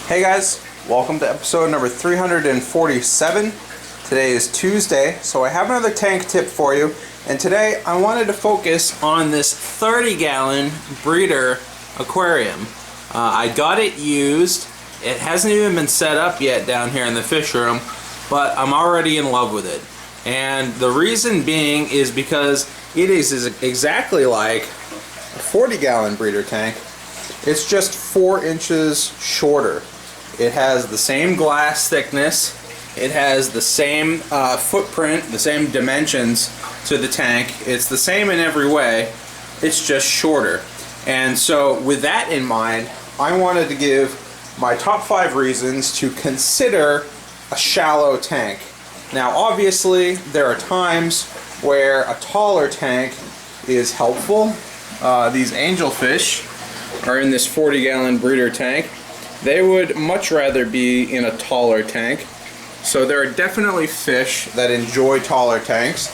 Hey guys, welcome to episode number 347. Today is Tuesday, so I have another tank tip for you. And today I wanted to focus on this 30-gallon breeder aquarium. I got it used. It hasn't even been set up yet down here in the fish room, but I'm already in love with it. And the reason being is because it is exactly like a 40-gallon breeder tank. It's just 4 inches shorter. It has the same glass thickness. It has the same footprint, the same dimensions to the tank. It's the same in every way. It's just shorter. And so with that in mind, I wanted to give my top 5 reasons to consider a shallow tank. Now obviously there are times where a taller tank is helpful. These angelfish are in this 40-gallon breeder tank. They would much rather be in a taller tank. So there are definitely fish that enjoy taller tanks.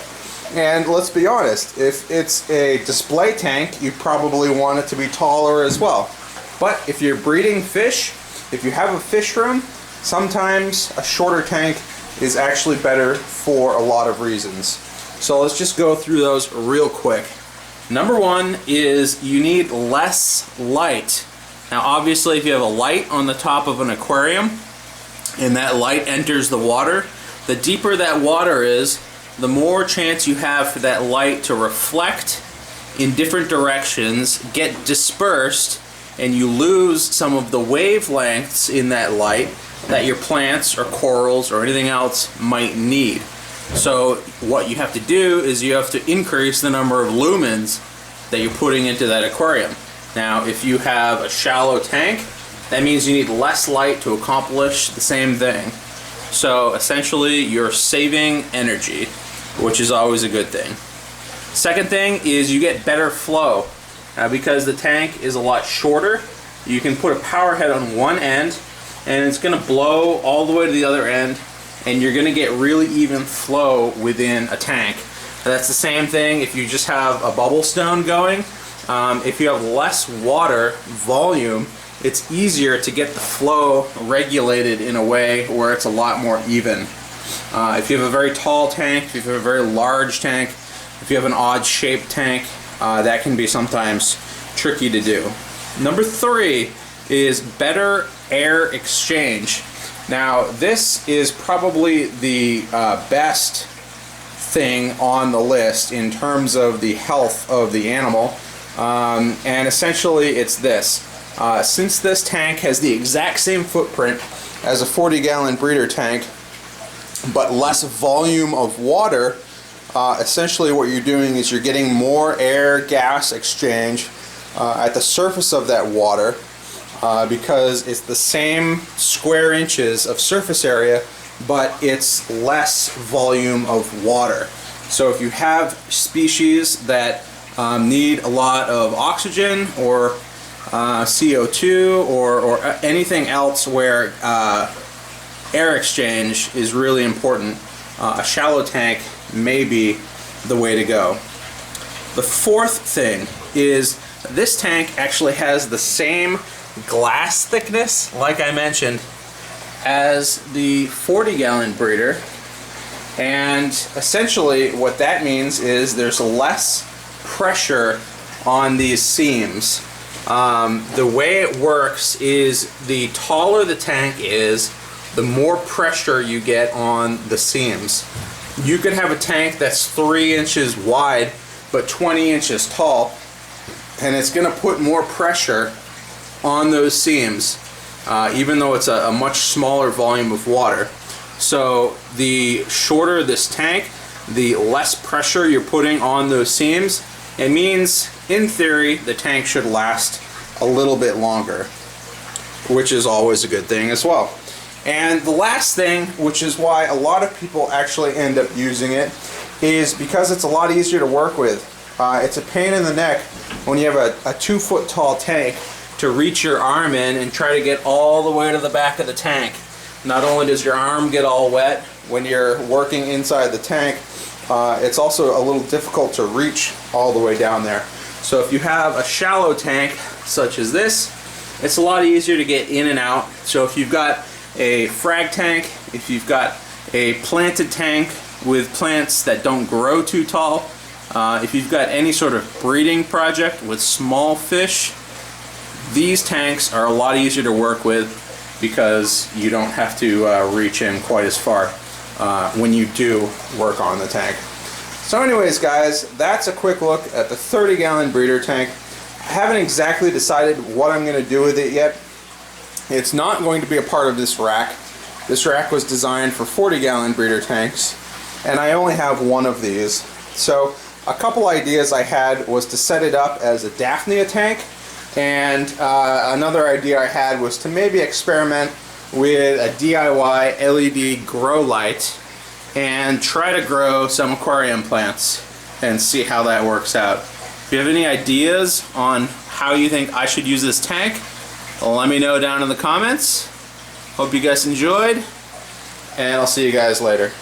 And let's be honest, if it's a display tank, you probably want it to be taller as well. But if you're breeding fish, if you have a fish room, sometimes a shorter tank is actually better for a lot of reasons. So let's just go through those real quick. Number 1 is you need less light. Now obviously if you have a light on the top of an aquarium and that light enters the water, the deeper that water is, the more chance you have for that light to reflect in different directions, get dispersed, and you lose some of the wavelengths in that light that your plants or corals or anything else might need. So what you have to do is you have to increase the number of lumens that you're putting into that aquarium. Now if you have a shallow tank, that means you need less light to accomplish the same thing. So essentially you're saving energy, which is always a good thing. Second thing is you get better flow. Because the tank is a lot shorter, you can put a power head on one end and it's going to blow all the way to the other end, and you're going to get really even flow within a tank. That's the same thing if you just have a bubble stone going. If you have less water volume, it's easier to get the flow regulated in a way where it's a lot more even. If you have a very tall tank, if you have a very large tank, if you have an odd shaped tank, that can be sometimes tricky to do. Number 3 is better air exchange. Now this is probably the best thing on the list in terms of the health of the animal, and essentially it's this. Since this tank has the exact same footprint as a 40-gallon breeder tank but less volume of water, essentially what you're doing is you're getting more air-gas exchange at the surface of that water because it's the same square inches of surface area, but it's less volume of water. So if you have species that need a lot of oxygen or CO2 or anything else where air exchange is really important, a shallow tank may be the way to go. The fourth thing is this tank actually has the same glass thickness, like I mentioned, as the 40-gallon breeder, and essentially what that means is there's less pressure on these seams. The way it works is the taller the tank is, the more pressure you get on the seams. You could have a tank that's 3 inches wide but 20 inches tall, and it's going to put more pressure on those seams, even though it's a much smaller volume of water. So the shorter this tank, the less pressure you're putting on those seams. It means, in theory, the tank should last a little bit longer, which is always a good thing as well. And the last thing, which is why a lot of people actually end up using it, is because it's a lot easier to work with. It's a pain in the neck when you have a 2-foot tall tank to reach your arm in and try to get all the way to the back of the tank. Not only does your arm get all wet when you're working inside the tank, it's also a little difficult to reach all the way down there. So if you have a shallow tank such as this, it's a lot easier to get in and out. So if you've got a frag tank, if you've got a planted tank with plants that don't grow too tall, if you've got any sort of breeding project with small fish, these tanks are a lot easier to work with because you don't have to reach in quite as far when you do work on the tank. So anyways guys, that's a quick look at the 30-gallon breeder tank. I haven't exactly decided what I'm going to do with it yet. It's not going to be a part of this rack. This rack was designed for 40-gallon breeder tanks, and I only have one of these. So a couple ideas I had was to set it up as a Daphnia tank, and another idea I had was to maybe experiment with a DIY LED grow light and try to grow some aquarium plants and see how that works out. If you have any ideas on how you think I should use this tank, let me know down in the comments. Hope you guys enjoyed, and I'll see you guys later.